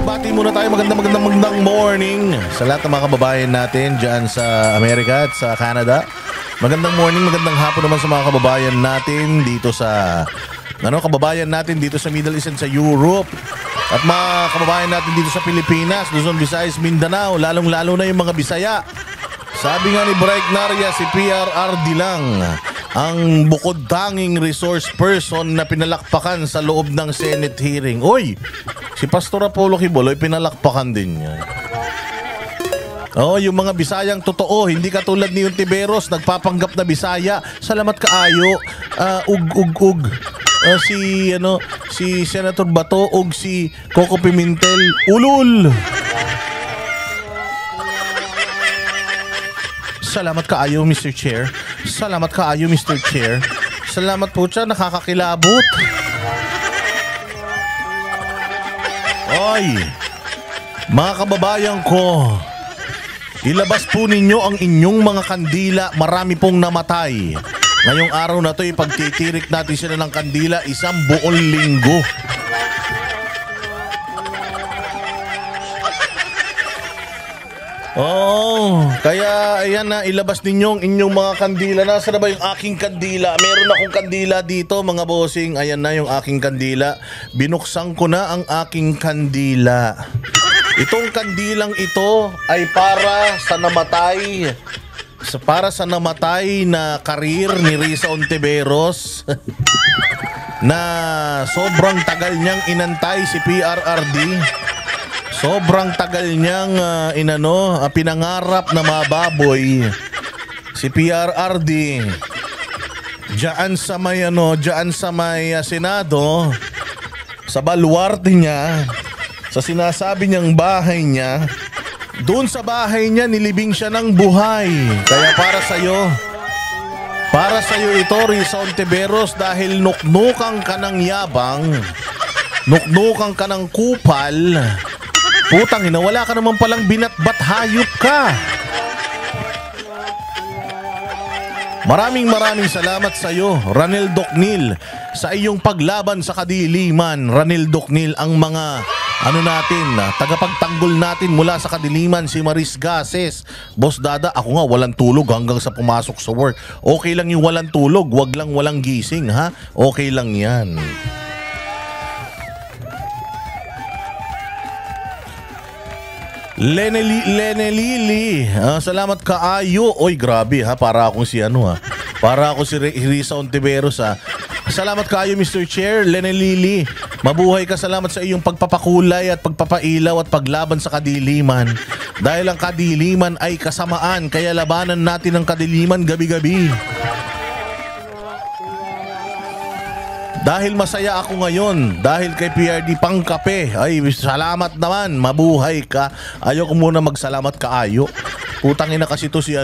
magbati muna tayo. Magandang morning sa lahat ng mga kababayan natin dyan sa Amerika at sa Canada. Magandang morning, magandang hapon naman sa mga kababayan natin dito sa Middle East and sa Europe. At mga kababayan natin dito sa Pilipinas, Luzon, Visayas, Mindanao, lalong-lalo na yung mga Bisaya. Sabi nga ni Bright Naria, si PRRD lang ang bukod tanging resource person na pinalakpakan sa loob ng Senate hearing. Oy, si Pastor Apollo Quiboloy pinalakpakan din niya. Oh, yung mga Bisayang totoo, hindi katulad ni Ontiveros, nagpapanggap na Bisaya. Salamat kaayo. Ug. Si Senator Bato ug si Coco Pimentel. Ulul. Salamat kaayo, Mr. Chair. Salamat kaayo, Mr. Chair. Salamat po siya, nakakakilabot. Oy, mga kababayan ko, ilabas po ninyo ang inyong mga kandila. Marami pong namatay. Ngayong araw na to, ipagtitirik natin sila ng kandila isang buong linggo. Oh, kaya ayan na, ilabas ninyo ang inyong mga kandila. Nasaan na ba yung aking kandila? Meron akong kandila dito, mga bossing. Ayan na yung aking kandila. Binuksan ko na ang aking kandila. Itong kandilang ito ay para sa namatay na karir ni Risa Ontiveros na sobrang tagal niyang inantay si PRRD. Sobrang tagal niyang pinangarap na mababoy si PRRD diyan sa may Senado, sa baluarte niya, sa sinasabi niyang bahay niya. Doon sa bahay niya nilibing siya ng buhay. Kaya para sa'yo ito, Risa Ontiveros, dahil nuknukan ka ng yabang, nuknukan ka ng kupal. Putang ina, wala ka naman palang binatbat, hayop ka. Maraming salamat sa iyo, Ranel Docnil, sa iyong paglaban sa kadiliman. Ranel Docnil, ang mga tagapagtanggol natin mula sa kadiliman, si Maris Gases. Boss Dada, ako nga walang tulog hanggang sa pumasok sa work. Okay lang yung walang tulog, wag lang walang gising, ha? Okay lang yan. Lenelili, salamat kaayo. Oy, grabe ha, para akong si Risa Ontiveros ha. Salamat kaayo, Mr. Chair. Lenelili, mabuhay ka. Salamat sa iyong pagpapakulay at pagpapailaw at paglaban sa kadiliman. Dahil ang kadiliman ay kasamaan, kaya labanan natin ang kadiliman gabi-gabi. Dahil masaya ako ngayon, dahil kay PRD Pangkape, ay salamat naman, mabuhay ka. Ayoko muna magsalamat kaayo. Putangin na kasi to si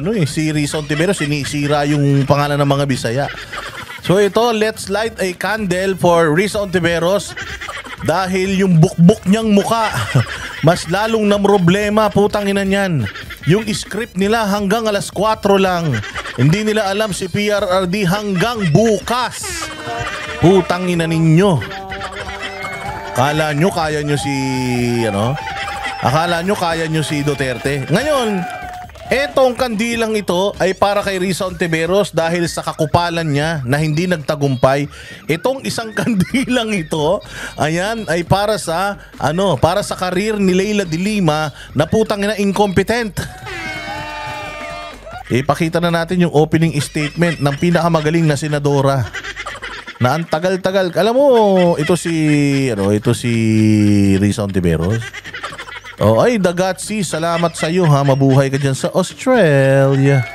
Risa Ontiveros, sinisira yung pangalan ng mga Bisaya. So ito, let's light a candle for Risa Ontiveros dahil yung bukbuk niyang muka mas lalong na problema. Putangin na niyan. Yung script nila hanggang alas 4 lang. Hindi nila alam si PRRD hanggang bukas. Putangin na ninyo. Akala nyo kaya nyo si Duterte. Ngayon, etong kandilang ito ay para kay Risa Ontiveros dahil sa kakupalan niya na hindi nagtagumpay. Itong isang kandilang ito, ayan, ay para sa karir ni Leila de Lima na putangin na incompetent. Ipakita na natin yung opening statement ng pinakamagaling na senadora. Na ang tagal-tagal. Alam mo, ito si Risa Ontiveros. Oh, ay Dagatsi, salamat sa iyo ha. Mabuhay ka diyan sa Australia.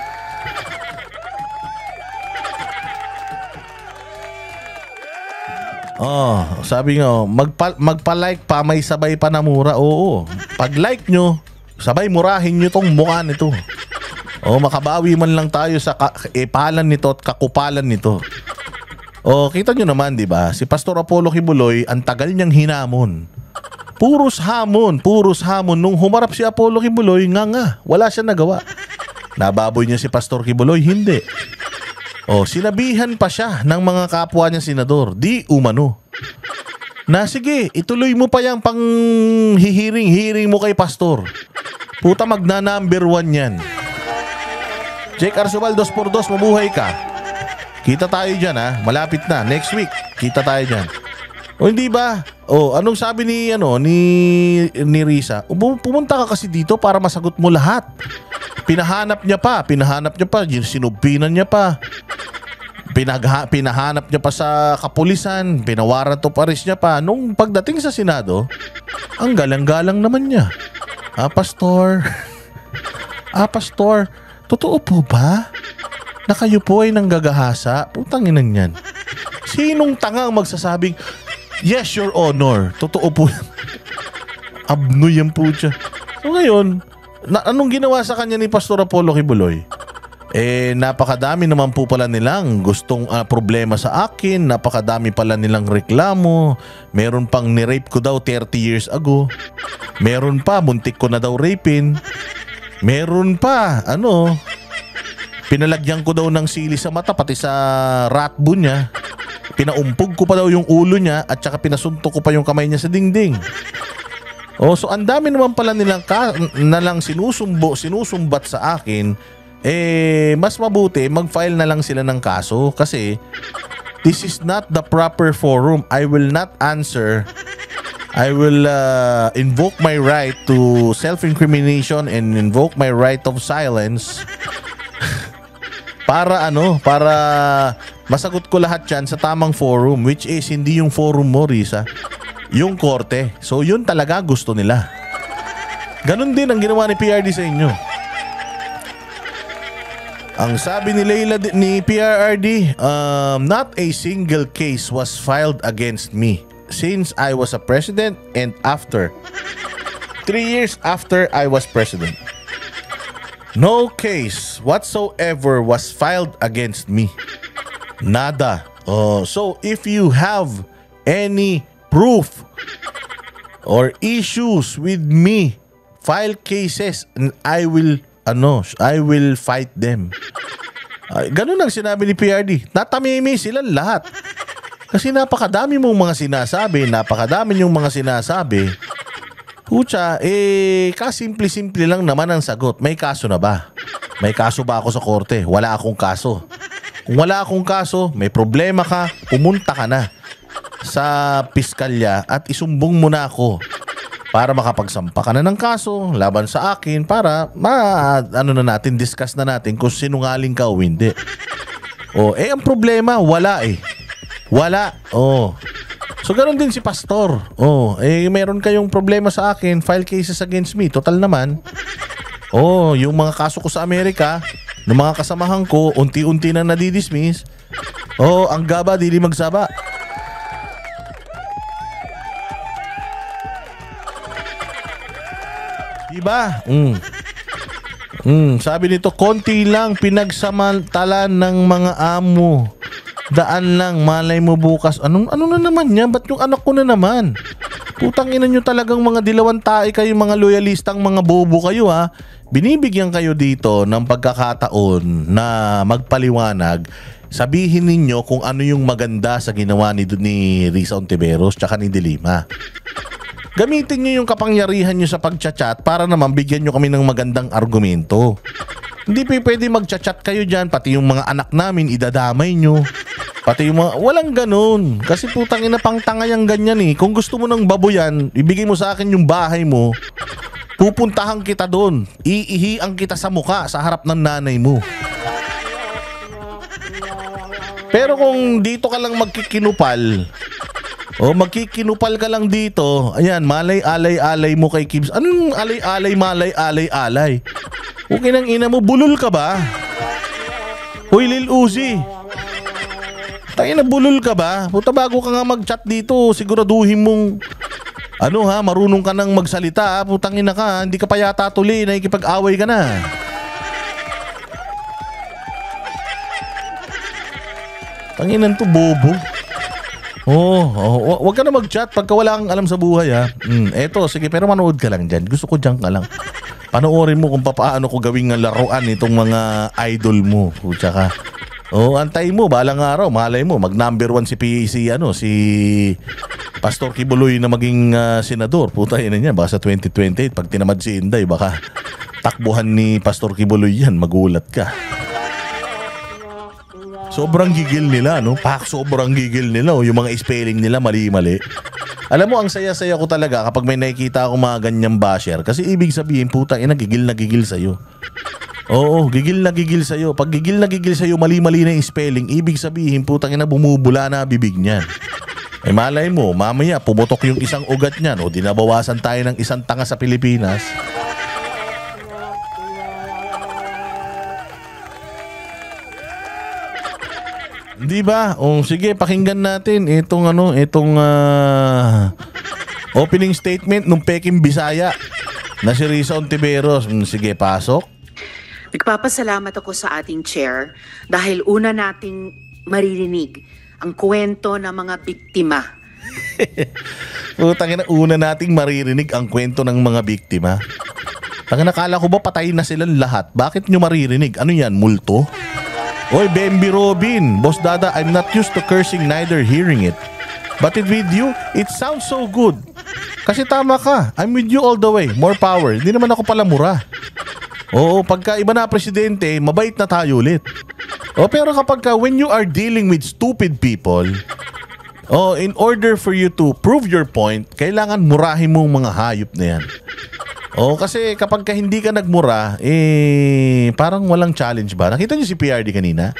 Oh, sabi nga, magpa-like pa, may sabay pa na mura. Oo. Pag-like nyo, sabay murahin nyo tong mukha nito. Oh, makabawi man lang tayo sa epalan nito at kakupalan nito. Oh, kita nyo naman, di ba? Si Pastor Apollo Quiboloy, ang tagal niyang hinamon. Puros hamon. Nung humarap si Apollo Quiboloy, nga, wala siya nagawa. Nababoy niya si Pastor Quiboloy, hindi. Oh, sinabihan pa siya ng mga kapwa niya senador, di umano. Na sige, ituloy mo pa yung pang hihiring mo kay pastor. Puta, magna number 1 yan. Jake Arsobal, 2x2, mabuhay ka. Kita tayo dyan ha, malapit na. Next week, kita tayo dyan. O hindi ba? O anong sabi ni Risa? Pumunta ka kasi dito para masagot mo lahat. Pinahanap niya pa, sinubpinan niya pa. Pinahanap niya pa sa kapulisan, pinawaran to paris niya pa. Nung pagdating sa Senado, ang galang-galang naman niya. Pastor. Pastor, totoo po ba na kayo po ay nanggagahasa? Putang inang yan. Sinong tangang magsasabing, yes, Your Honor. Totoo po. Abno yan po siya. So ngayon, anong ginawa sa kanya ni Pastor Apollo Kibuloy? Napakadami naman po pala nilang gustong problema sa akin. Napakadami pala nilang reklamo. Meron pang ni-rape ko daw 30 years ago. Meron pa, muntik ko na daw rapin. Meron pa, pinalagyan ko daw ng sili sa mata, pati sa ratbo niya. Pinaumpog ko pa daw yung ulo niya at saka pinasuntok ko pa yung kamay niya sa dingding. So ang dami naman pala nilang sinusumbat sa akin. Mas mabuti mag-file na lang sila ng kaso kasi this is not the proper forum. I will not answer. I will invoke my right to self-incrimination and invoke my right of silence para masagot ko lahat yan sa tamang forum, which is hindi yung forum mo, Risa, yung korte. So yun talaga gusto nila. Ganon din ang ginawa ni PRD sa inyo. Ang sabi ni Leila ni PRRD, not a single case was filed against me since I was a president and after 3 years after I was president. No case whatsoever was filed against me. Nada. So if you have any proof or issues with me, file cases and I will fight them. Ganun ang sinabi ni PRD. Natamimi sila lahat. Kasi napakadami mong mga sinasabi. Pucha, kasimple-simple lang naman ang sagot. May kaso na ba? May kaso ba ako sa korte? Wala akong kaso. Kung wala akong kaso, may problema ka, pumunta ka na sa piskalya at isumbong mo na ako para makapagsampa ka na ng kaso laban sa akin para discuss na natin kung sinungaling ka o hindi. Ang problema, wala eh. Wala. So ganoon din si Pastor. Meron kayong problema sa akin, file cases against me. Total naman. Yung mga kaso ko sa Amerika, ng mga kasamahan ko, unti-unti na nadidismiss. Ang gaba, dili magsaba. Diba? Sabi nito, konti lang pinagsamantalan ng mga amo. Daan lang, malay mo bukas. Ano na naman yan? Ba't yung anak ko na naman? Putang ina nyo talagang mga dilawang tae kayo, mga loyalistang mga bobo kayo ha. Binibigyan kayo dito ng pagkakataon na magpaliwanag. Sabihin ninyo kung ano yung maganda sa ginawa ni Risa Ontiveros tsaka ni De Lima. Gamitin nyo yung kapangyarihan nyo sa pagchat-chat para naman bigyan nyo kami ng magandang argumento. Hindi pwede magchat-chat kayo dyan, pati yung mga anak namin idadamay nyo. Pati yung mga, walang ganun. Kasi putang ina pang tanga yung ganyan eh. Kung gusto mo ng baboyan, ibigay mo sa akin yung bahay mo. Pupuntahan kita doon. Iihian kita sa muka sa harap ng nanay mo. Pero kung dito ka lang magkikinupal, magkikinupal ka lang dito, ayan, malay-alay-alay mo kay Kibs. Anong alay-alay, malay-alay-alay? Okay nang ina mo, bulol ka ba? Hoy Lil Uzi, tayo na bulol ka ba? Puta, bago ka nga mag-chat dito, siguraduhin mong marunong ka nang magsalita. Putang ina ka, hindi ka pa yata tuloy, nakikipag-away ka na. Tanginan to, bobo. Wag ka na mag-chat pagka wala kang alam sa buhay ha. Eto, sige, pero manood ka lang dyan. Gusto ko dyan ka lang. Panoorin mo kung paano ko gawing laruan itong mga idol mo. Pucha ka. Antay mo, balang araw, malay mo, mag number 1 si Pastor Kibuloy na maging senador. Puta, yun na niya. Baka sa 2028, pag tinamad si Inday, baka takbuhan ni Pastor Kibuloy yan. Magulat ka. Sobrang gigil nila, no? Sobrang gigil nila. Oh. Yung mga spelling nila, mali-mali. Alam mo, ang saya-saya ko talaga kapag may nakikita akong mga ganyang basher. Kasi ibig sabihin, puta, gigil na gigil sa'yo. Oo, gigil na gigil sa'yo. Pag gigil na gigil sa'yo, mali-mali na yung spelling, ibig sabihin, putang ina, bumubula na bibig niyan. Eh malay mo, mamaya pumutok yung isang ugat niyan o dinabawasan tayo ng isang tanga sa Pilipinas. Di ba? O sige, pakinggan natin itong opening statement ng Peking Bisaya na si Risa Ontiveros. Sige, pasok. Nagpapasalamat ako sa ating chair dahil una nating maririnig ang kwento ng mga biktima. Putang ina, una nating maririnig ang kwento ng mga biktima. Nakala ko ba patay na silang lahat? Bakit nyo maririnig? Ano yan, multo? Oy, Bembi Robin, Boss Dada, I'm not used to cursing, neither hearing it. But with you, it sounds so good. Kasi tama ka, I'm with you all the way. More power. Hindi naman ako pala mura. Oo, pagka iba na presidente, mabait na tayo ulit. Pero kapag when you are dealing with stupid people, in order for you to prove your point, kailangan murahin mo mga hayop na yan. Kasi kapag hindi ka nagmura, parang walang challenge ba? Nakita niyo si PRD kanina?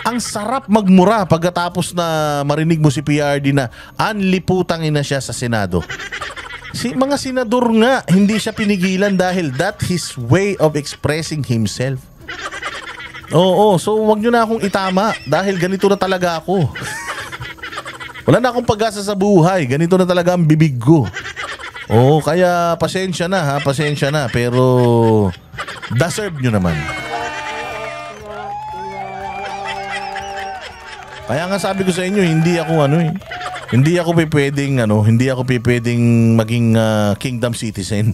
Ang sarap magmura pagkatapos na marinig mo si PRD na anliputang ina siya sa Senado. Mga senador nga, hindi siya pinigilan dahil that his way of expressing himself. So wag nyo na akong itama dahil ganito na talaga ako. Wala na akong pag-asa sa buhay. Ganito na talaga ang bibig ko. Kaya pasensya na pasensya na. Pero deserve nyo naman. Kaya nga sabi ko sa inyo, hindi ako hindi ako pwedeng maging kingdom citizen.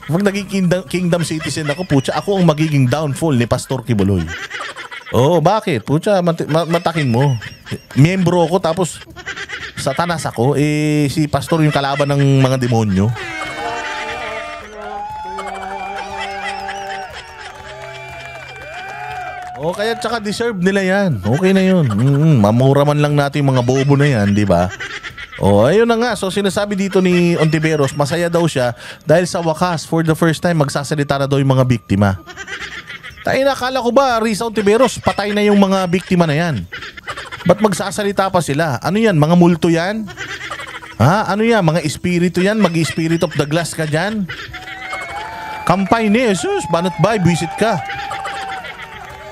Pag naging kingdom citizen ako, putya, ako ang magiging downfall ni Pastor Kibuloy. Bakit? Putya, matakin mo. Miyembro ako tapos satanas ako, si Pastor yung kalaban ng mga demonyo. Kaya tsaka deserve nila yan. Okay na yun. Mamura man lang natin yung mga bobo na yan, di ba? Ayun na nga. So sinasabi dito ni Ontiveros, masaya daw siya dahil sa wakas, for the first time, magsasalita na daw yung mga biktima. Akala ko ba, Risa Ontiveros, patay na yung mga biktima na yan? Ba't magsasalita pa sila? Ano yan? Mga multo yan? Ano yan? Mga espiritu yan? Mag-spirit of the glass ka dyan? Kampay ni Jesus, banat ba? Visit ka.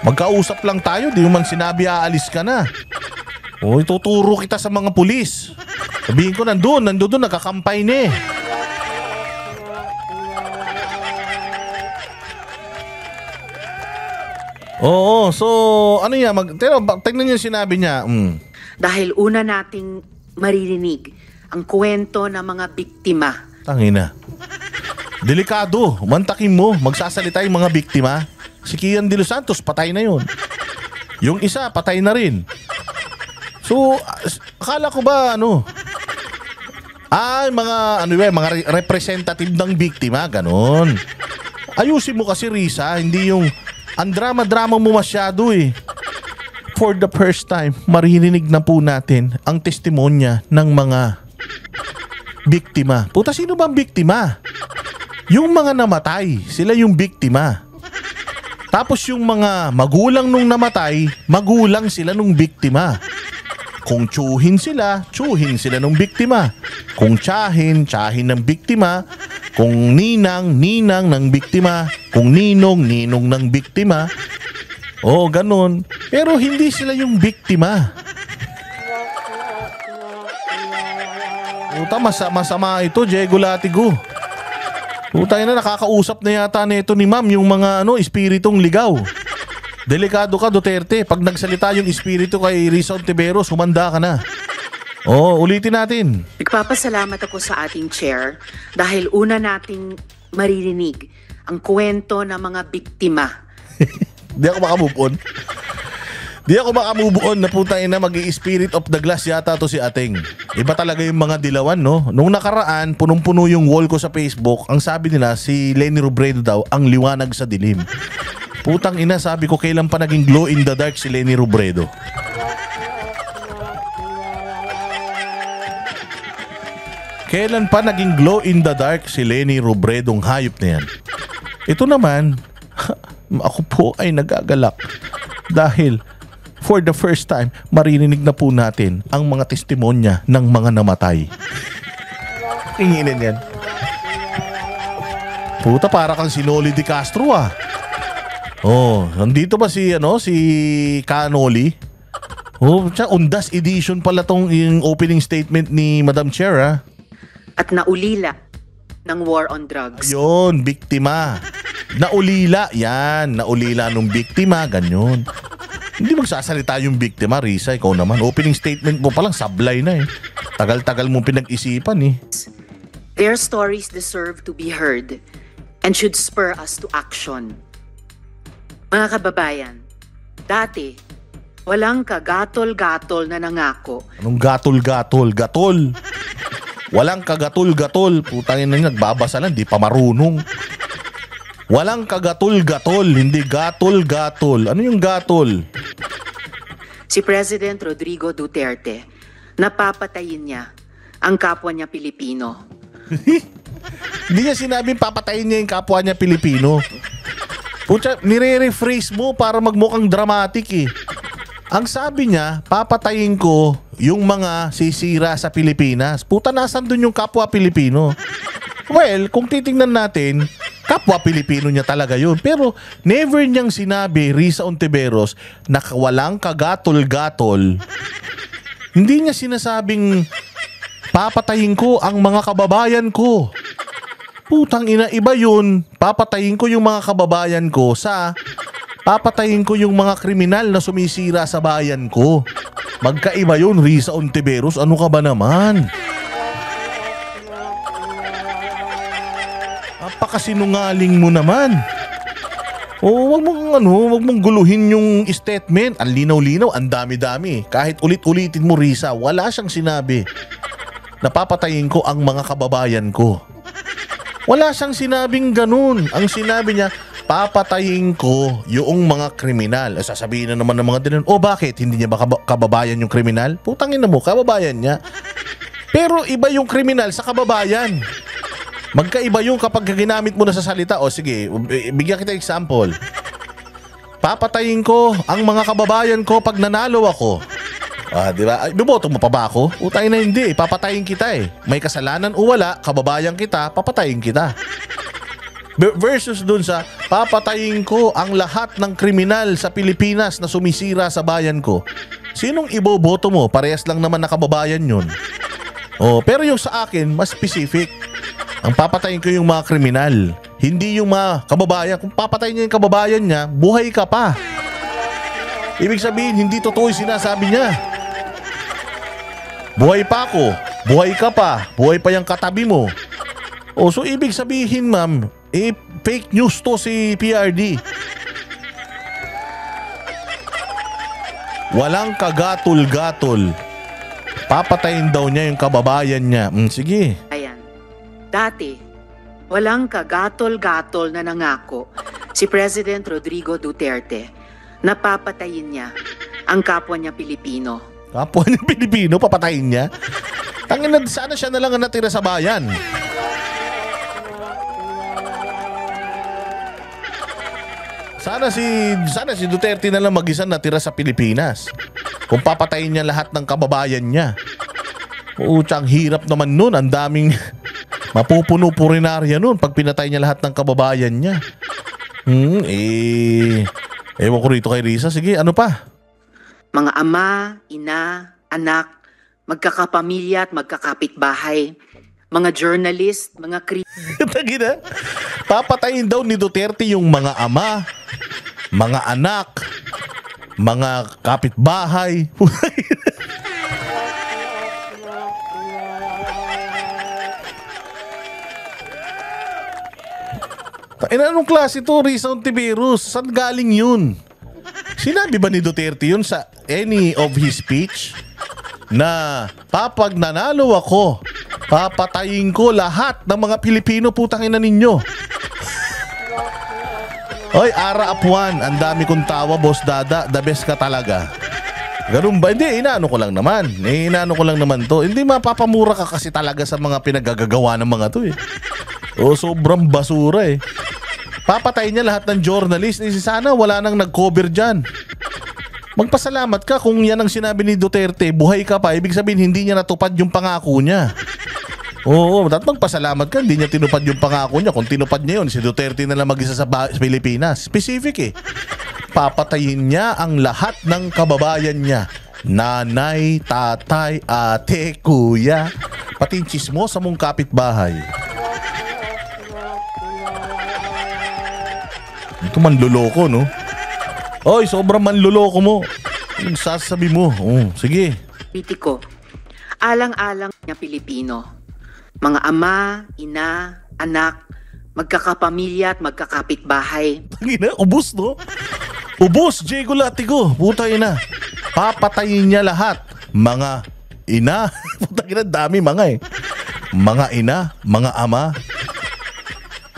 Magkausap lang tayo, di mo man sinabi aalis ka na. Ituturo kita sa mga pulis. Sabihin ko nandun, nakakampay ni. So ano yan? Tignan niyo sinabi niya. Dahil una nating maririnig ang kwento ng mga biktima. Tangina. Delikado, mantakin mo, magsasalita yung mga biktima. Si Kian De Los Santos, patay na yun. Yung isa, patay na rin. So, akala ko ba, mga representative ng biktima, ganon. Ayusin mo kasi, Risa, hindi yung, ang drama-drama mo masyado For the first time, maririnig na po natin ang testimonya ng mga biktima. Puta, sino ba ang biktima? Yung mga namatay, sila yung biktima. Tapos yung mga magulang nung namatay, magulang sila nung biktima. Kung tsuhin sila nung biktima. Kung tsahin ng biktima. Kung ninang ng biktima. Kung ninong ng biktima. Ganun. Pero hindi sila yung biktima. Puta, masama ito, Diego Latigo. Puta na, nakakausap na yata nito ni ma'am yung mga espiritong ligaw. Delikado ka, Duterte. Pag nagsalita yung espiritu kay Risa Ontiveros, humanda ka na. Ulitin natin. Nagpapasalamat ako sa ating chair dahil una nating maririnig ang kwento ng mga biktima. Di ako makamove on. Di ako makamove on na putang ina mag-i-spirit of the glass yata to si Ating. Iba talaga yung mga dilawan, no? Nung nakaraan, punong-puno yung wall ko sa Facebook. Ang sabi nila, si Lenny Robredo daw ang liwanag sa dilim. Putang ina, sabi ko kailan pa naging glow in the dark si Lenny Robredo. Kailan pa naging glow in the dark si Lenny Robredong hayop na yan? Ito naman, ako po ay nagagalak dahil for the first time, maririnig na po natin ang mga testimonya ng mga namatay. Inginin yan. Puta, para kang si Noli Di Castro ah. Oh, nandito ba si Canoli? Oh, Undas edition pala tong yung opening statement ni Madam Chair ah. At naulila ng war on drugs. Ayun, biktima. Naulila, yan. Naulila nung biktima, ganyan. Hindi magsasalita yung biktima, Risa. Ikaw naman, opening statement mo palang sablay na eh. Tagal-tagal mong pinag-isipan eh. Their stories deserve to be heard and should spur us to action. Mga kababayan, dati, walang kagatol-gatol na nangako. Anong gatol-gatol? Gatol! Walang kagatol-gatol. Putangin na yun, nagbabasa lang, di pa marunong. Walang kagatol-gatol, hindi gatol-gatol. Ano yung gatol? Si President Rodrigo Duterte, napapatayin niya ang kapwa niya Pilipino. Hindi niya sinabing papatayin niya yung kapwa niya Pilipino. Pucha, nire-rephrase mo para magmukhang dramatic eh. Ang sabi niya, papatayin ko yung mga sisira sa Pilipinas. Puta, nasan dun yung kapwa Pilipino? Well, kung titingnan natin, kapwa Pilipino niya talaga yun. Pero never niyang sinabi, Risa Ontiveros, na walang kagatol-gatol. Hindi niya sinasabing, papatayin ko ang mga kababayan ko. Putang ina, iba yun. Papatayin ko yung mga kababayan ko sa papatayin ko yung mga kriminal na sumisira sa bayan ko. Magkaiba yun, Risa Ontiveros. Ano ka ba naman? Napakasinungaling mo naman. O wag mong guluhin yung statement. Ang linaw-linaw, ang dami-dami. Kahit ulit-ulitin mo, Risa, wala siyang sinabi. Napapatayin ko ang mga kababayan ko. Wala siyang sinabing ganun. Ang sinabi niya, papatayin ko yung mga kriminal. Sasabihin na naman ng mga dinan, bakit? Hindi niya ba kababayan yung kriminal? Putangin na mo, kababayan niya. Pero iba yung kriminal sa kababayan. Magkaiba yung kapag ginamit mo na sa salita. Sige, bigyan kita example. Papatayin ko ang mga kababayan ko pag nanalo ako. Di ba? Biboto mo pa ba ako? Utay na hindi. Papatayin kita eh. May kasalanan o wala, kababayan kita, papatayin kita. Versus dun sa papatayin ko ang lahat ng kriminal sa Pilipinas na sumisira sa bayan ko. Sinong iboboto mo? Parehas lang naman na kababayan yun. Pero yung sa akin, mas specific. Ang papatayin ko yung mga kriminal. Hindi yung mga kababayan. Kung papatayin niya yung kababayan niya, buhay ka pa. Ibig sabihin, hindi totoo yung sinasabi niya. Buhay pa ako. Buhay ka pa. Buhay pa yung katabi mo. So ibig sabihin, ma'am, fake news to si PRD. Walang kagatol-gatol. Papatayin daw niya yung kababayan niya. Sige. Ayan. Dati, walang kagatol-gatol na nangako si President Rodrigo Duterte. Napapatayin niya ang kapwa niya Pilipino. Kapwa niya Pilipino, papatayin niya? Tangina, sana siya na lang ang natira sa bayan. Sana si Duterte na lang mag-isa natira sa Pilipinas. Kung papatayin niya lahat ng kababayan niya. Ang hirap naman nun. Ang daming mapupuno purinarya nun pag pinatay niya lahat ng kababayan niya. Ewan ko rito kay Risa. Sige, ano pa? Mga ama, ina, anak, magkakapamilya at magkakapitbahay, mga journalist, mga Tagina, papatayin daw ni Duterte yung mga ama, mga anak, mga kapitbahay. Anong klase to, Risa Ontiveros? Saan galing yun? Sinabi ba ni Duterte yun sa any of his speech? Na papag nanalo ako, papatayin ko lahat ng mga Pilipino, putang ina ninyo. Oy, Ara Apuan, ang dami kong tawa, Boss Dada, the best ka talaga. Ganun ba? Hindi, inaano ko lang naman. Inaano ko lang naman to. Hindi mapapamura ka kasi talaga sa mga pinagagagawa ng mga to eh. O, sobrang basura eh. Papatayin niya lahat ng journalist. Sana wala nang nag-cover dyan. Magpasalamat ka kung yan ang sinabi ni Duterte, buhay ka pa. Ibig sabihin, hindi niya natupad yung pangako niya. Oo, dapat magpasalamat ka, hindi niya tinupad yung pangako niya. Kung tinupad niya yun, si Duterte na lang mag-isa sa Pilipinas. Specific eh. Papatayin niya ang lahat ng kababayan niya. Nanay, tatay, ate, kuya. Pati yung chismosa mong kapitbahay. Ito manluloko, no? Oy, sobrang manluloko mo. Yung sasabi mo. Sige. Politiko, alang-alang niya Pilipino. Mga ama, ina, anak, magkakapamilya at magkakapitbahay. Tangina, ubos no? Ubos, Diego Latigo. Puta ina. Papatayin niya lahat. Mga ina. Puta ina, dami mga eh. Mga ina, mga ama,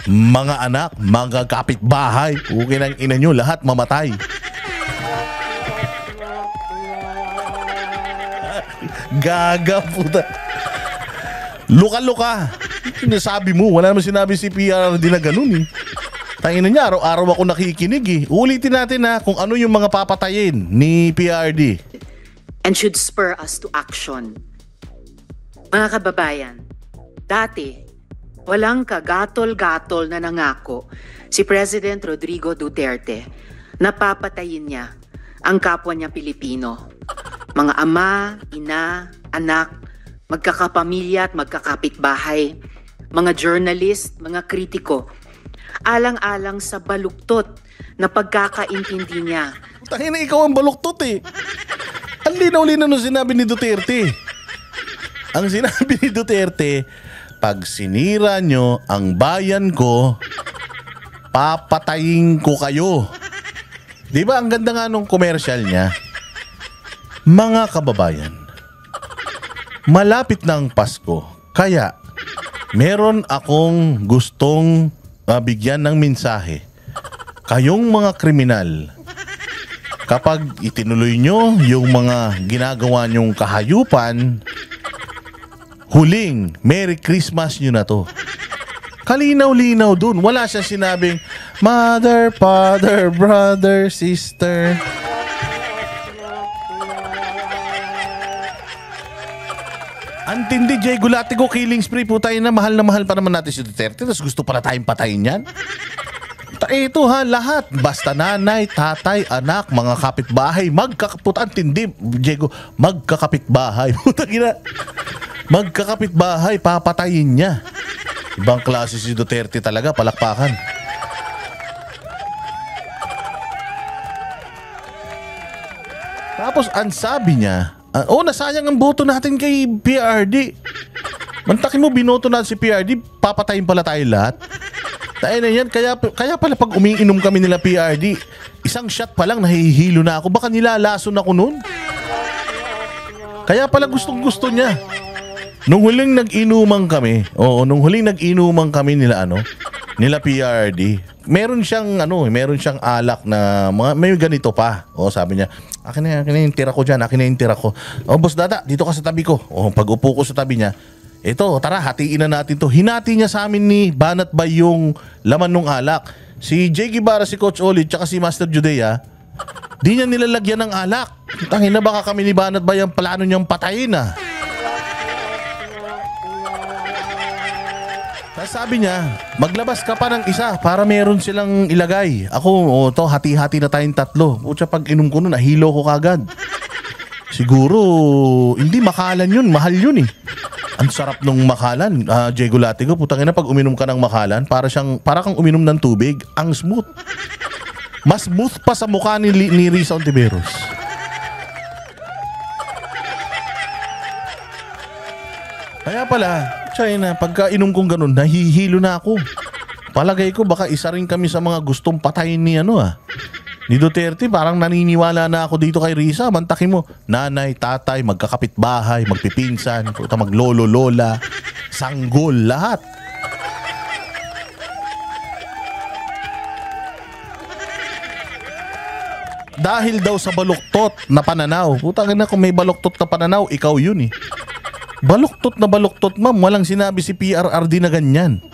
mga anak, mga kapitbahay. Okay ng ina nyo, lahat mamatay. Gaga, puta. Luka-luka. Sinasabi mo, wala naman sinabi si PRD na ganun eh. Tangina niya, araw-araw ako nakikinig eh. Ulitin natin ha kung ano yung mga papatayin ni PRD. And should spur us to action. Mga kababayan, dati, walang kagatol-gatol na nangako si President Rodrigo Duterte na papatayin niya ang kapwa niya Pilipino. Mga ama, ina, anak, magkakapamilya at magkakapitbahay, mga journalist, mga kritiko, alang-alang sa baluktot na pagkakaintindi niya. Tangina, ikaw ang baluktot eh. Ang linaw-linaw nung sinabi ni Duterte. Ang sinabi ni Duterte, pag sinira nyo ang bayan ko, papatayin ko kayo. Di ba ang ganda nga nung commercial niya? Mga kababayan, malapit na ang Pasko, kaya meron akong gustong bigyan ng mensahe. Kayong mga kriminal, kapag itinuloy nyo yung mga ginagawa nyong kahayupan, huling Merry Christmas nyo na to. Kalinaw-linaw dun. Wala siya sinabing mother, father, brother, sister. Antindi, Jay Gulatigo, killing spree po tayo na mahal pa naman natin si Duterte. Tapos gusto pala tayong patayin yan. Ito ha, lahat. Basta nanay, tatay, anak, mga kapitbahay, antindi, Diego, magkakapitbahay. Magkakapitbahay, papatayin niya. Ibang klase si Duterte talaga, palakpakan. Tapos ang sabi niya, nasayang ang boto natin kay PRD. Mantakin mo, binoto natin si PRD, papatayin pala tayo lahat. Tayo na yan, kaya pala pag umiinom kami nila PRD, isang shot pa lang nahihilo na ako. Baka nilalason ako nun. Kaya pala gustong-gusto niya. Nung huling nag-inuman kami, nila PRD, meron siyang alak na may ganito pa. Sabi niya, akin na yung tira ko dyan, akin na yung tira ko. Boss Dada, dito ka sa tabi ko. Pag upo ko sa tabi niya, ito, tara, hatiin na natin to. Hinati niya sa amin ni Banat Bay yung laman ng alak. Si Jay Guevara, si Coach Olid, tsaka si Master Judea, di niya nilalagyan ng alak. Tangin na, baka kami ni Banat Bay ang plano niyang patayin ah. Sabi niya, maglabas ka pa ng isa para meron silang ilagay. Ako, hati-hati na tayong tatlo. Pucha, pag inom ko nun, nahilo ko kagad. Siguro, hindi makalan yun. Mahal yun eh. Ang sarap nung makalan. Diego Latigo, putang ina, pag uminom ka ng makalan, para kang uminom ng tubig. Ang smooth. Mas smooth pa sa mukha ni Risa Ontiveros. Kaya pala, China, pagka inom kong ganun, nahihilo na ako. Palagay ko baka isa rin kami sa mga gustong patayin ni Ni Duterte, parang naniniwala na ako dito kay Risa. Mantakin mo, nanay, tatay, magkakapitbahay, magpipinsan, maglolo, lola, sanggol, lahat. Dahil daw sa baluktot na pananaw. Putang ina, kung may baluktot na pananaw, ikaw yun eh. Baluktot na baluktot, ma'am. Walang sinabi si PRRD na ganyan.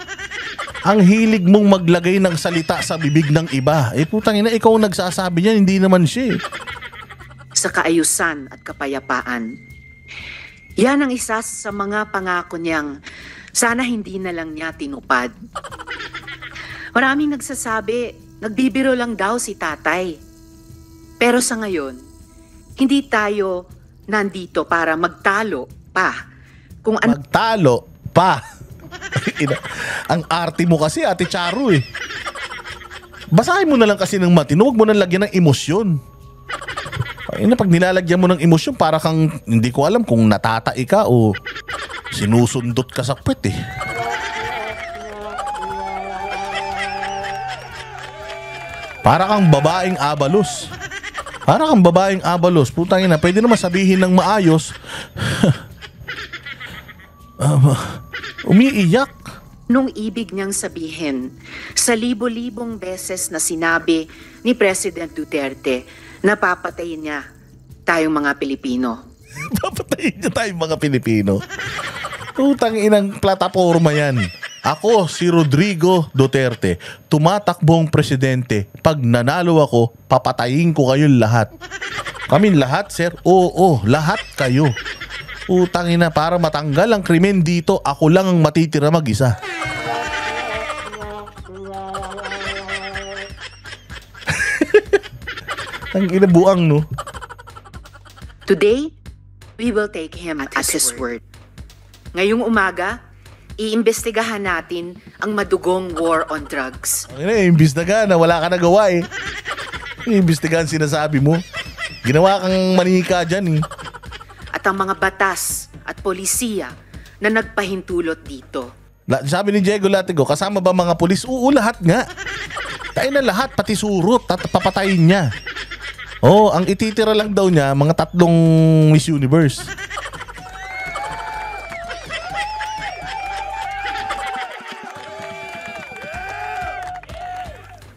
Ang hilig mong maglagay ng salita sa bibig ng iba. Putang ina, ikaw ang nagsasabi niyan, hindi naman siya. Sa kaayusan at kapayapaan. Yan ang isa sa mga pangako niyang sana hindi na lang niya tinupad. Maraming nagsasabi, nagbibiro lang daw si tatay. Pero sa ngayon, hindi tayo nandito para magtalo pa. Magtalo pa? Ang arte mo kasi, Ate Charu eh. Basahin mo na lang kasi ng matino, huwag mo na lagyan ng emosyon. Pag nilalagyan mo ng emosyon, para kang hindi ko alam kung natatai ka o sinusundot ka sa puwet eh. Para kang babaeng abalos. Para kang babaeng abalos. Putang ina, pwede naman sabihin ng maayos. Umiiyak. Nung ibig niyang sabihin, sa libo-libong beses na sinabi ni President Duterte na papatayin niya tayong mga Pilipino. Papatayin niya tayong mga Pilipino. Putang inang plataforma yan. Ako, si Rodrigo Duterte, tumatakbong presidente. Pag nanalo ako, papatayin ko kayong lahat. Kami lahat, sir? Oo, lahat kayo. Putang ina, para matanggal ang krimen dito, ako lang ang matitira mag-isa. Ang inabuang, no? Today, we will take him at his word. Ngayong umaga, iimbestigahan natin ang madugong war on drugs. Iimbestigahan na wala ka nagawa eh. Iimbestigahan sinasabi mo. Ginawa kang manika dyan eh. At ang mga batas at polisiya na nagpahintulot dito. Sabi ni Diego Latigo, kasama ba mga pulis? Oo, lahat nga. Tayo na lahat, pati surot at papatayin niya. Oh, ang ititira lang daw niya, mga 3 Miss Universe.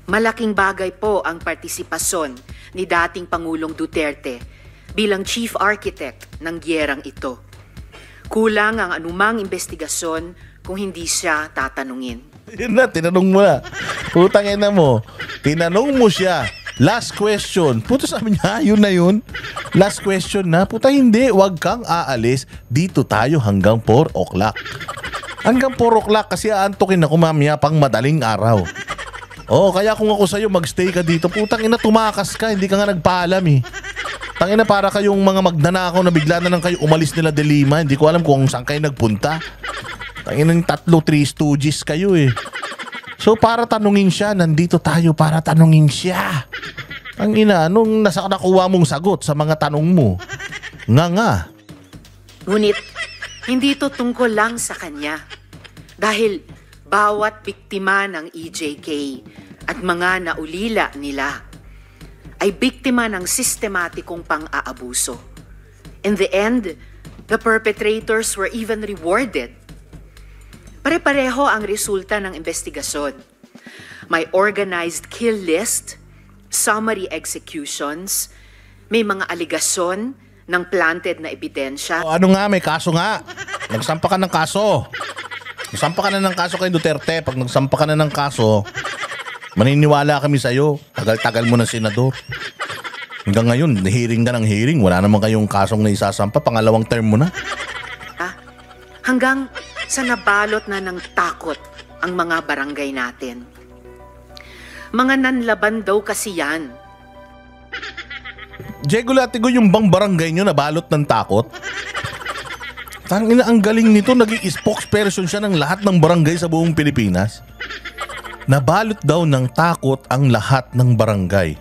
Malaking bagay po ang partisipasyon ni dating Pangulong Duterte bilang chief architect ng giyerang ito. Kulang ang anumang investigasyon kung hindi siya tatanungin. Yun na, tinanong mo na. Putang ina mo. Tinanong mo siya. Last question. Puto sabi niya, yun na yun. Last question na. Puta hindi, wag kang aalis. Dito tayo hanggang 4 o'clock. Hanggang 4 o'clock kasi aantukin ako mamaya pang madaling araw. Oh, kaya kung ako sa'yo magstay ka dito, putang ina tumakas ka, hindi ka nga nagpaalam eh. Tangina para kayong mga magnanakaw na bigla na lang kayo umalis nila de Lima. Hindi ko alam kung saan kayo nagpunta. Tangina ng 3 stooges kayo eh. So para tanungin siya, nandito tayo para tanungin siya. Ang ina, anong nakuha mong sagot sa mga tanong mo? Nga. Ngunit, hindi ito tungkol lang sa kanya. Dahil bawat biktima ng EJK at mga naulila nila ay biktima ng sistematikong pang-aabuso. In the end, the perpetrators were even rewarded. Pare-pareho ang resulta ng investigasyon. May organized kill list, summary executions, may mga aligasyon ng planted na ebidensya. Ano nga, may kaso nga. Nagsampa ka ng kaso. Nagsampa ka na ng kaso kay Duterte. Pag nagsampa ka na ng kaso, maniniwala kami sa'yo. Tagal-tagal mo na senador. Hanggang ngayon, hearing ka ng hearing. Wala naman kayong kasong na isasampa. Pangalawang term mo na. Hanggang sa nabalot na ng takot ang mga barangay natin. Mga nanlaban daw kasi yan. Diego Latigo, yung bang barangay nyo nabalot ng takot? Tangina, ang galing nito. Naging spokesperson siya ng lahat ng barangay sa buong Pilipinas. Nabalot daw ng takot ang lahat ng barangay.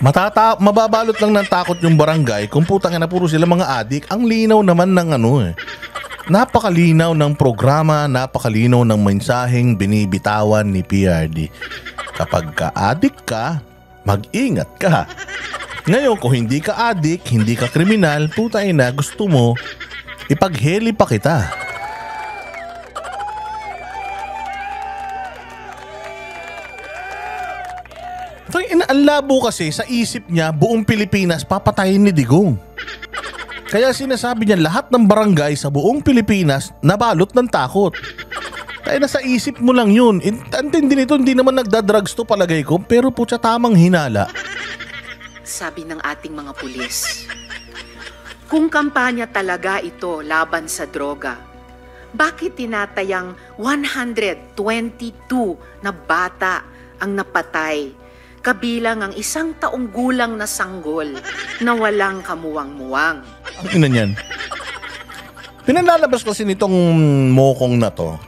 Mababalot lang ng takot yung barangay kung putang ina puro sila mga adik. Ang linaw naman ng napakalinaw ng programa, napakalinaw ng mensaheng binibitawan ni PRD. Kapag ka-addict ka, mag-ingat ka. Ngayon, kung hindi ka adik, hindi ka kriminal, putay na, gusto mo, ipagheli pa kita. Ang labo kasi sa isip niya, buong Pilipinas papatayin ni Digong. Kaya sinasabi niya lahat ng barangay sa buong Pilipinas nabalot ng takot. Kaya nasa isip mo lang yun. Intindi nito, hindi naman nagdadrugs to palagay ko, pero putya tamang hinala. Sabi ng ating mga pulis, kung kampanya talaga ito laban sa droga, bakit tinatayang 122 na bata ang napatay, kabilang ang 1 taong gulang na sanggol na walang kamuwang-muwang? Ang ina niyan. Pinalalabas kasi nitong mokong na to,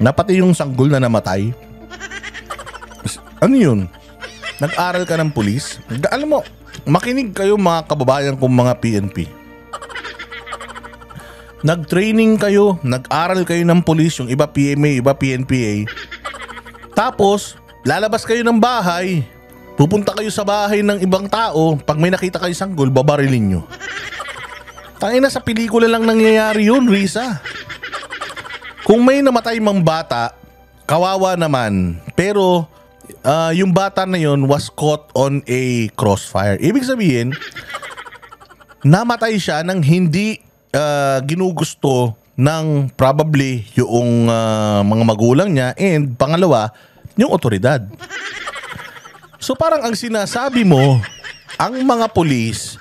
na pati yung sanggol na namatay. Ano yun? Nag-aral ka ng pulis? Alam mo, makinig kayo mga kababayan kong mga PNP. Nag-training kayo, nag-aral kayo ng pulis, yung iba PMA, iba PNPA. Tapos, lalabas kayo ng bahay, pupunta kayo sa bahay ng ibang tao, pag may nakita kayo sanggol, babarilin nyo. Tangina, sa pelikula lang nangyayari yun, Risa. Kung may namatay mang bata, kawawa naman. Pero yung bata na yun was caught on a crossfire. Ibig sabihin, namatay siya nang hindi ginugusto ng probably yung mga magulang niya, and pangalawa, yung otoridad. So parang ang sinasabi mo, ang mga pulis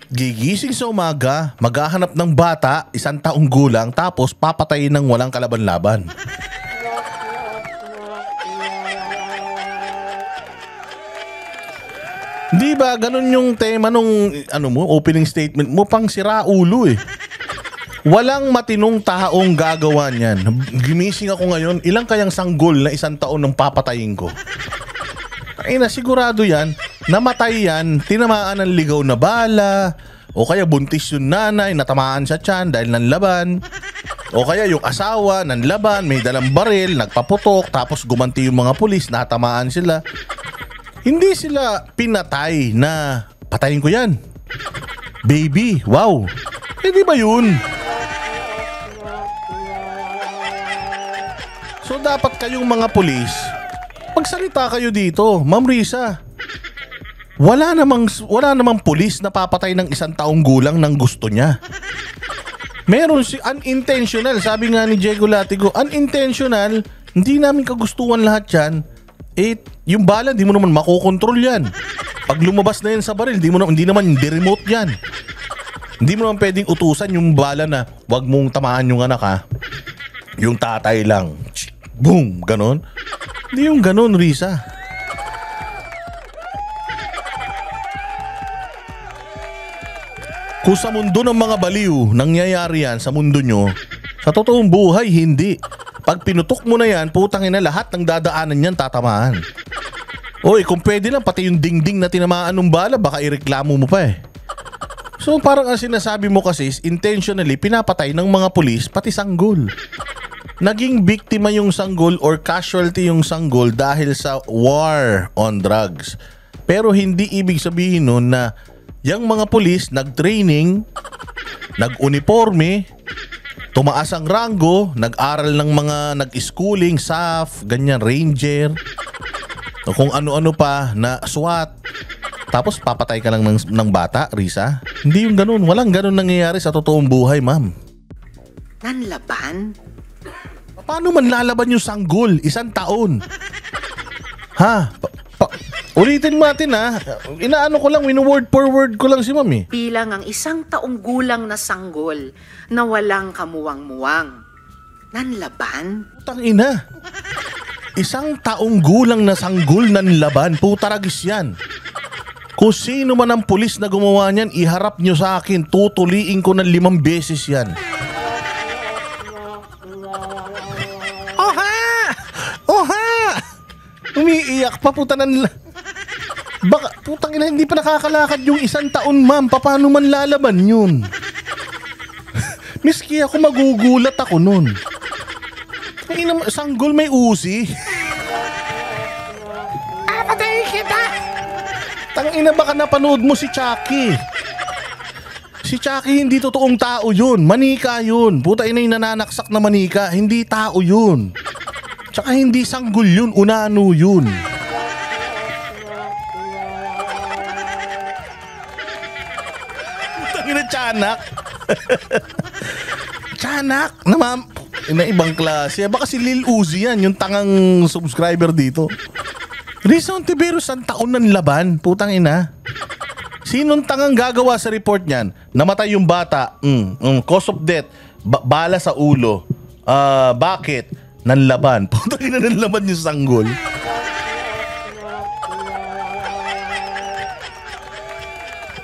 gigising sa umaga, maghahanap ng bata, 1 taong gulang, tapos papatayin ng walang kalaban-laban. Di ba ganun yung tema nung opening statement mo, pang siraulo eh. Walang matinong taong gagawa niyan. Gimising ako ngayon, ilang kayang sanggol na 1 taon ng papatayin ko? Ay na, sigurado yan, namatay yan, tinamaan ng ligaw na bala, o kaya buntis yung nanay, natamaan sa tiyan dahil nanlaban, o kaya yung asawa, nanlaban, may dalang baril, nagpaputok, tapos gumanti yung mga pulis, natamaan sila. Hindi sila pinatay na patayin ko yan. Baby, wow. Hindi ba yun? So dapat kayong mga pulis, magsalita kayo dito, Ma'am Risa. Wala namang pulis na papatay ng 1 taong gulang ng gusto niya. Meron si unintentional, sabi nga ni Diego Latigo, unintentional, hindi namin kagustuhan lahat yan. Yung bala, di mo naman makokontrol yan. Pag lumabas na yan sa baril, hindi naman di-remote yan. Hindi mo naman pwedeng utusan yung bala na wag mong tamaan yung anak ha. Yung tatay lang. Boom, ganon. Hindi yung ganon, Risa. Kung sa mundo ng mga baliw, nangyayari yan sa mundo nyo, sa totoong buhay, hindi. Pag pinutok mo na yan, putang ina, lahat ng dadaanan yan tatamaan. Oy, kung pwede lang, pati yung dingding na tinamaan ng bala, baka ireklamo mo pa eh. So parang ang sinasabi mo kasi is intentionally pinapatay ng mga pulis pati sanggol. Naging biktima yung sanggol or casualty yung sanggol dahil sa war on drugs. Pero hindi ibig sabihin nun na yung mga pulis nag-training, nag-uniforme, tumaas ang ranggo, nag-aral ng mga nag-schooling, SAF, ganyan, ranger, o kung ano-ano pa na SWAT. Tapos papatay ka lang ng bata, Risa? Hindi yung ganun. Walang ganun nangyayari sa totoong buhay, ma'am. Nanlaban? Paano man lalaban yung sanggol? 1 taon. Ha? Ulitin natin ha. Inaano ko lang, word for word ko lang si ma'am eh. Bilang ang 1 taong gulang na sanggol na walang kamuwang-muwang. Nanlaban? Putang ina. 1 taong gulang na sanggol nanlaban. Putaragis yan. Kung sino man ang pulis na gumawa niyan, iharap nyo sa akin. Tutuliin ko ng 5 beses yan. Oha! Oha! Umiiyak pa, putanan. Baka, putang ina, hindi pa nakakalakad yung 1 taon, ma'am. Paano man lalaban yun? Miski ako, magugulat ako nun. Sanggol may usi. Patayin kita! Tangina, baka napanood mo si Chucky. Si Chucky hindi totoong tao yun. Manika yun. Puta ina yung nananaksak na manika. Hindi tao yun. Tsaka hindi sanggol yun. Unano yun. Puta ina, tiyanak. Tiyanak. Na ibang klase. Baka si Lil Uzi yan. Yung tangang subscriber dito. Risa Ontiveros, ang taon ng laban. Putang ina. Sinong tangang gagawa sa report niyan? Namatay yung bata. Cause of death. Bala sa ulo. Bakit? Nanlaban. Putang ina, nanlaban yung sanggol.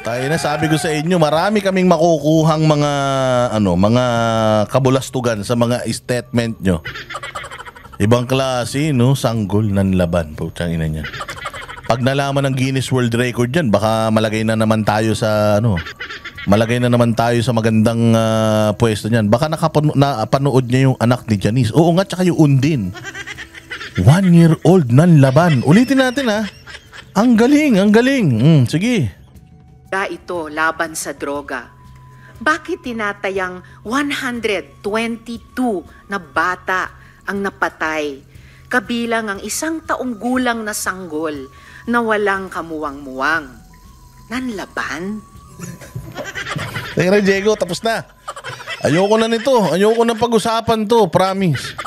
Tayo na, sabi ko sa inyo, marami kaming makukuhang mga kabulastugan sa mga statement nyo. Ibang klase, no? Sanggol, nanlaban. Putang ina niya. Pag nalaman ng Guinness World Record yan, baka malagay na naman tayo sa magandang pwesto niyan. Baka napanood niya yung anak ni Janice. Oo nga, tsaka yung Undin. 1 year old nanlaban. Ulitin natin ha. Ang galing, ang galing. Sige. Ito laban sa droga. Bakit tinatayang 122 na bata ang napatay, kabilang ang 1 taong gulang na sanggol na walang kamuwang-muwang? Nanlaban? Teka na, Diego, tapos na. Ayoko na nito. Ayoko na pag-usapan to, promise.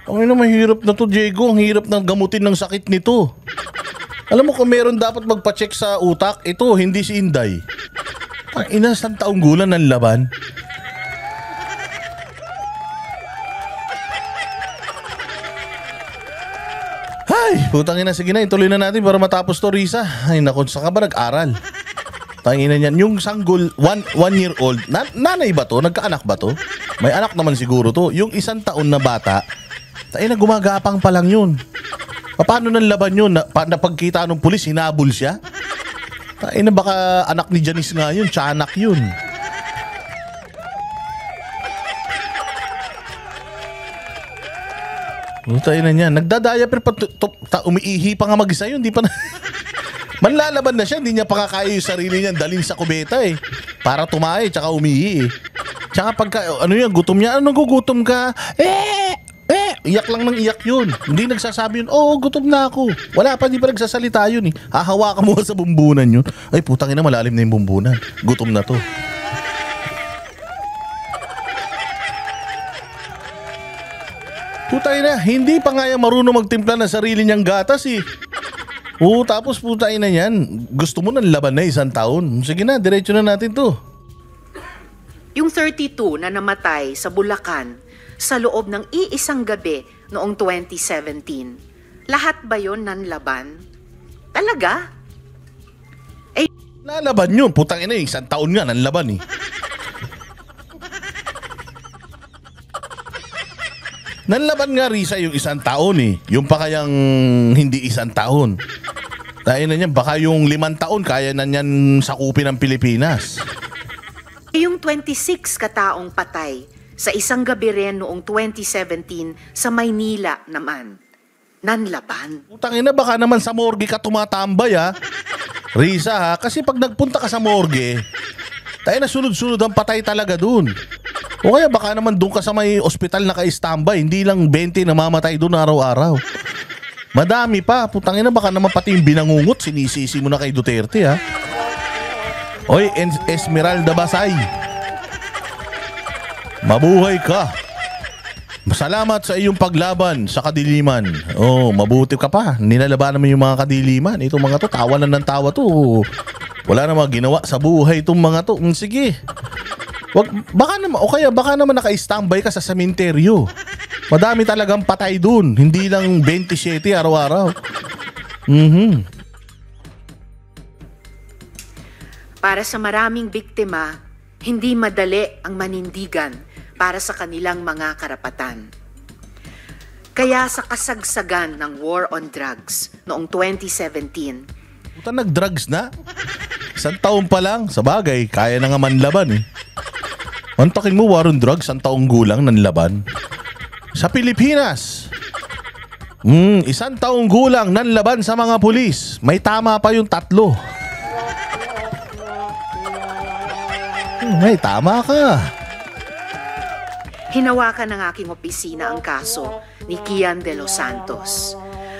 Ang ina, mahirap na to, Diego. Ang hirap na gamutin ng sakit nito. Alam mo kung meron dapat magpa-check sa utak, ito, hindi si Inday. Ang ina, 1 taong gulang ng laban. Ay, putang ina, sige na, ituloy na natin para matapos to, Risa. Ay, naku, saan ka ba nag-aral? Tangina niyan, yung sanggol, 1 year old, nanay ba to? Nagkaanak ba to? May anak naman siguro to. Yung 1 taon na bata, tayo na gumagapang pa lang yun. Paano nang laban yun? Napagkita ng pulis, hinabol siya? Tayo na, baka anak ni Janice nga yun, tiyanak yun. Tayo na niyan. Nagdadiaper pa, umiihi pa nga mag-isa yun, di pa na... Manlalaban na siya, hindi niya pakakaya yung sarili niya dalhin sa kubeta eh. Para tumae, tsaka umihi eh. Tsaka pagka, gutom niya, gugutom ka? Iyak lang ng iyak yun. Hindi nagsasabi yun, gutom na ako. Wala pa, di pa nagsasalita yun eh. Hahawakan mo sa bumbunan yun. Ay, putang ina, malalim na yung bumbunan. Gutom na to. Putay na, hindi pa nga yan marunong magtimpla ng sarili niyang gatas eh. Tapos putay na yan. Gusto mo ng laban na 1 taon. Sige na, diretso na natin to. Yung 32 na namatay sa Bulacan sa loob ng iisang gabi noong 2017, lahat ba yun nanlaban? Talaga? Nalaban yun. Putang ina, 1 taon nga nanlaban eh. Nanlaban nga, Risa, yung 1 taon eh. Yung pa kayang hindi 1 taon. Tayo na niyan, baka yung 5 taon kaya na niyan sakupin ng Pilipinas. Yung 26 kataong patay sa isang gabi rin noong 2017 sa Maynila naman. Nanlaban. Putang ina, baka naman sa morgue ka tumatambay ha. Risa ha, kasi pag nagpunta ka sa morgue, tayo na sunod-sunod ang patay talaga dun. O kaya baka naman doon ka sa may ospital na ka-standby, hindi lang 20 na mamatay doon araw-araw. Madami pa, putang ina, baka naman pati yung binangungot, sinisisi mo na kay Duterte ha. Oy, Esmeralda Basay, mabuhay ka. Salamat sa iyong paglaban sa kadiliman. Mabuti ka pa. Nilalabanan mo yung mga kadiliman. Itong mga to, tawanan ng tawa to. Wala na mga ginawa sa buhay itong mga to. Sige. Baka naman naka-standby ka sa sementeryo. Madami talagang patay dun. Hindi lang 27 araw-araw. Para sa maraming biktima, hindi madali ang manindigan para sa kanilang mga karapatan. Kaya sa kasagsagan ng war on drugs noong 2017, puta, nag-drugs na? 1 taon pa lang? Sa bagay, kaya na nga manlaban eh. Antakin mo, war on drugs, 1 taong gulang nanlaban. Sa Pilipinas, 1 taong gulang nanlaban sa mga pulis. May tama pa yung 3. May tama ka. Hinawakan ng aking opisina ang kaso ni Kian de los Santos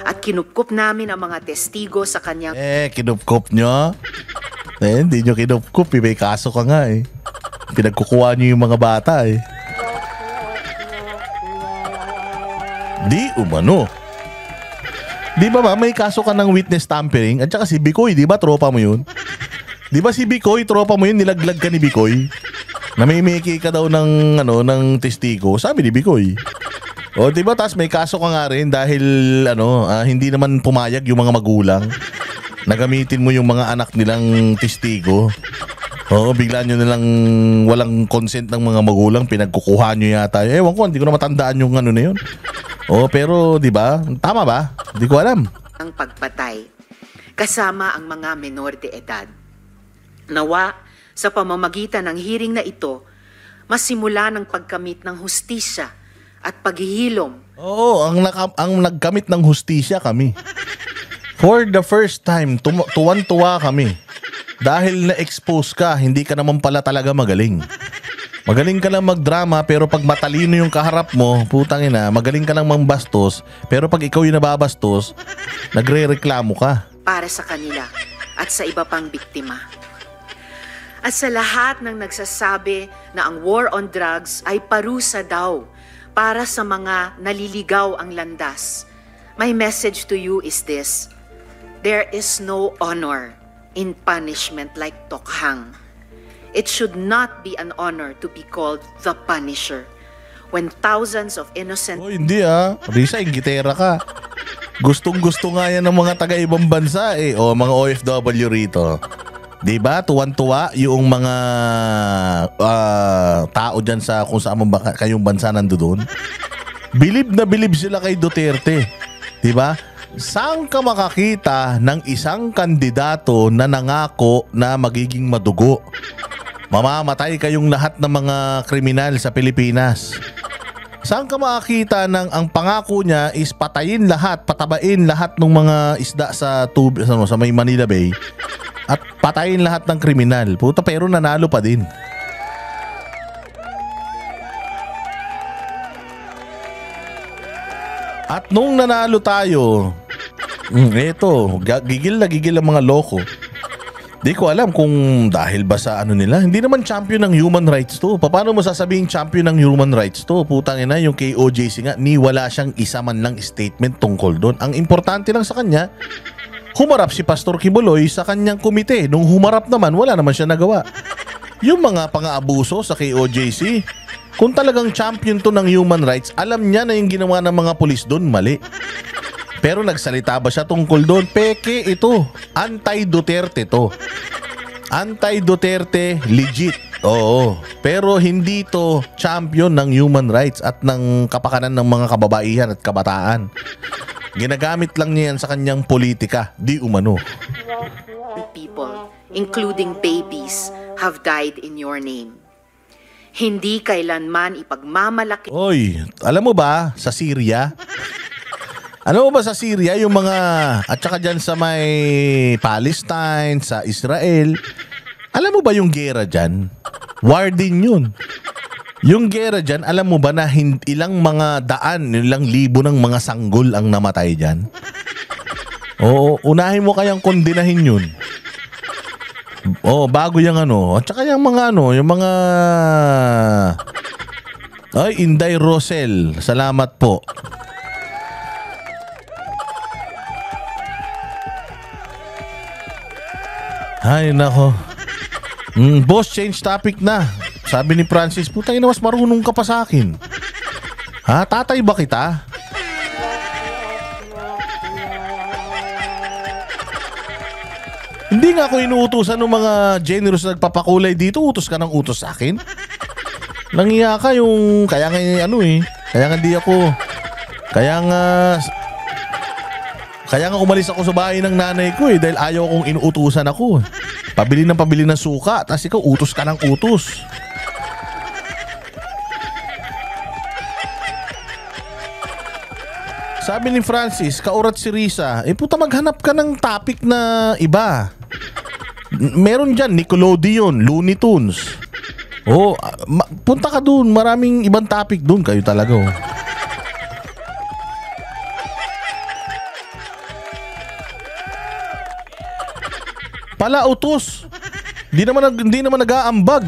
at kinupkup namin ang mga testigo sa kanyang Kinupkup nyo? Hindi nyo kinupkup. May kaso ka nga eh. Pinagkukuha nyo yung mga bata eh. Di umano. Di ba may kaso ka ng witness tampering? At saka si Bicoy, di ba tropa mo yun? Di ba si Bicoy, tropa mo yun? Nilaglag ka ni Bicoy? Namimiki ka daw ng testigo, sabi ni Bicoy. O diba, tas may kaso ka nga rin dahil hindi naman pumayag yung mga magulang. Nagamitin mo yung mga anak nilang testigo. Oo, bigla nyo nilang walang consent ng mga magulang, pinagkukuha nyo yata. Ewan ko, hindi ko na matandaan yung na yun. O pero diba, tama ba? Hindi ko alam. ang pagpatay kasama ang mga menor de edad. Nawa, sa pamamagitan ng hearing na ito, masimula ng pagkamit ng hustisya at paghihilom. Oo, ang nagkamit ng hustisya kami. For the first time, tuwan-tuwa kami. Dahil na-expose ka, hindi ka naman pala talaga magaling. Magaling ka lang magdrama, pero pag matalino yung kaharap mo, putang ina, magaling ka lang mambastos, pero pag ikaw yung nababastos, nagre-reklamo ka. Para sa kanila at sa iba pang biktima. At sa lahat ng nagsasabi na ang war on drugs ay parusa daw para sa mga naliligaw ang landas, my message to you is this: there is no honor in punishment like tokhang. It should not be an honor to be called the Punisher when thousands of innocent... Oh, hindi Risa, inggitera ka. Gustong-gusto nga yan ng mga taga-ibang bansa eh. O mga OFW rito. Diba? Tuwan-tuwa yung mga tao dyan sa kung saan kayong bansa nandoon. Bilib na bilib sila kay Duterte. Diba? Saan ka makakita ng isang kandidato na nangako na magiging madugo? Mamamatay kayong lahat ng mga kriminal sa Pilipinas. Saan ka makakita ng ang pangako niya is patayin lahat, patabain lahat ng mga isda sa may Manila Bay at patayin lahat ng kriminal. Puta, pero nanalo pa din. At nung nanalo tayo, eto, gigil na gigil ang mga loko. Di ko alam kung dahil ba sa nila. Hindi naman champion ng human rights to. Paano mo sasabing champion ng human rights to? Putang ina, yung kay OJC nga, ni wala siyang isa man lang statement tungkol doon. Ang importante lang sa kanya, humarap si Pastor Kibuloy sa kanyang komite. Nung humarap naman, wala naman siya nagawa. Yung mga pang-aabuso sa kay OJC, kung talagang champion to ng human rights, alam niya na yung ginawa ng mga pulis doon mali. Pero nagsalita ba siya tungkol doon? Peke ito. Anti-Duterte to. Anti-Duterte legit. Oo. Pero hindi to champion ng human rights at ng kapakanan ng mga kababaihan at kabataan. Ginagamit lang niya yan sa kanyang politika. Di umano. People, including babies, have died in your name. Hindi kailanman ipagmamalaki. Oy, alam mo ba sa Syria? Alam mo ba sa Syria, yung mga, at saka dyan sa may Palestine, sa Israel, alam mo ba yung gera dyan? War din yun. Yung gera dyan, alam mo ba na ilang mga daan, ilang libo ng mga sanggol ang namatay dyan? Oo, unahin mo kayang kondinahin yun. Oo, bago yung at saka yung mga yung mga... Ay, Inday Rosel, salamat po. Ay, nako. Boss, change topic na. Sabi ni Francis, putang ina, mas marunong ka pa sa akin. Ha? Tatay ba kita? Hindi nga ako inuutusan ng mga generous na nagpapakulay dito. Utos ka ng utos sa akin. Nangiya ka yung... Kaya nga Kaya nga di ako... Kaya nga umalis ako sa bahay ng nanay ko dahil ayaw kong inuutusan ako. Pabili ng suka, tapos ikaw utos ka ng utos. Sabi ni Francis, kaurat si Risa, puta maghanap ka ng topic na iba. Meron dyan, Nickelodeon, Looney Tunes. Oh, punta ka dun. Maraming ibang topic dun. Kayo talaga, oh. Pala utos. Hindi naman nag-aambag.